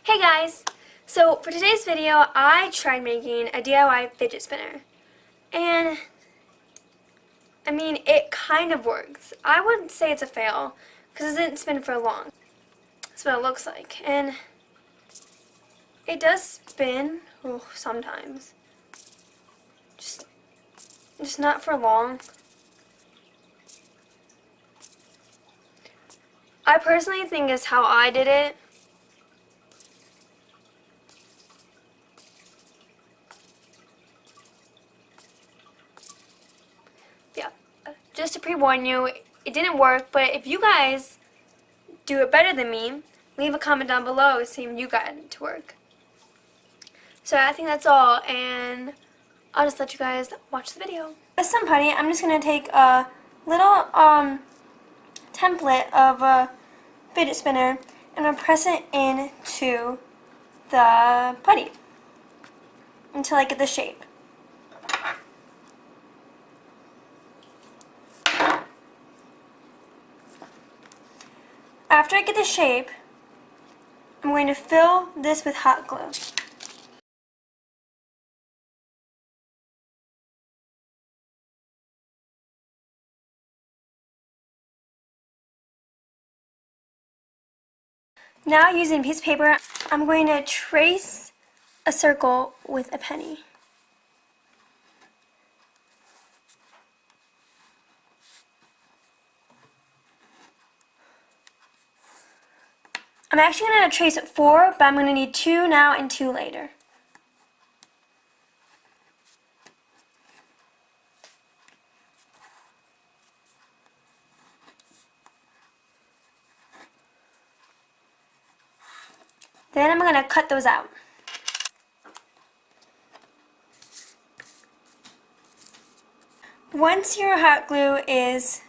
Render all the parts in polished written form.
Hey guys! So for today's video, I tried making a DIY fidget spinner. And, I mean, it kind of works. I wouldn't say it's a fail, because it didn't spin for long. That's what it looks like. And it does spin, sometimes. Just not for long. I personally think it's how I did it. Yeah, just to pre-warn you, it didn't work, but if you guys do it better than me, leave a comment down below saying you got it to work. So I think that's all, and I'll just let you guys watch the video. For some putty, I'm just going to take a little template of a fidget spinner and I'm going to press it into the putty until I get the shape. After I get the shape, I'm going to fill this with hot glue. Now, using a piece of paper, I'm going to trace a circle with a penny. I'm actually going to trace 4, but I'm going to need 2 now and 2 later. Then I'm going to cut those out. Once your hot glue is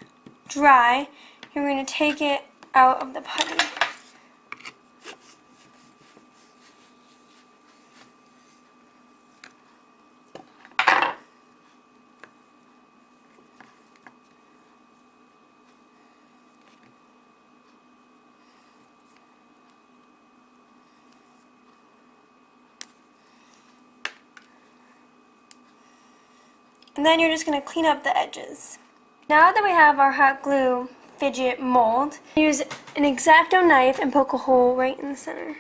dry, you're going to take it out of the putty. And then you're just going to clean up the edges. Now that we have our hot glue fidget mold, use an X-Acto knife and poke a hole right in the center.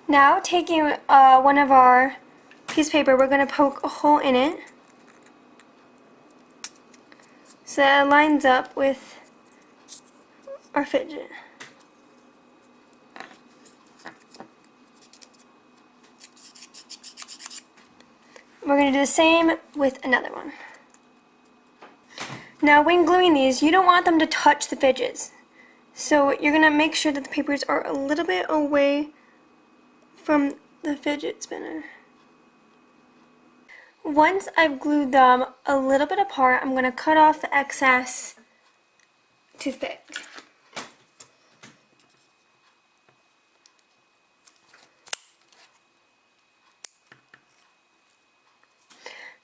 Now, taking one of our piece of paper, we're going to poke a hole in it so that it lines up with our fidget. We're going to do the same with another one. Now, when gluing these, you don't want them to touch the fidgets. So you're going to make sure that the papers are a little bit away from the fidget spinner. Once I've glued them a little bit apart, I'm going to cut off the excess to fit.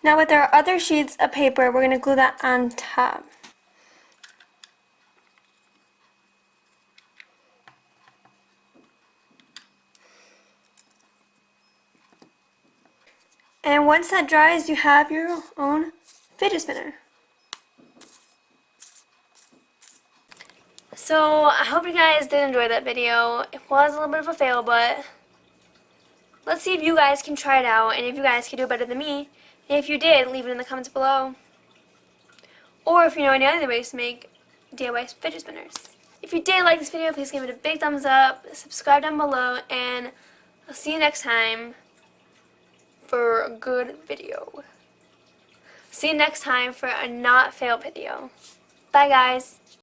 Now, with our other sheets of paper, we're going to glue that on top. And once that dries, you have your own fidget spinner. So, I hope you guys did enjoy that video. It was a little bit of a fail, but let's see if you guys can try it out and if you guys can do it better than me. And if you did, leave it in the comments below. Or if you know any other ways to make DIY fidget spinners. If you did like this video, please give it a big thumbs up, subscribe down below, and I'll see you next time for a good video. See you next time for a not fail video. Bye guys.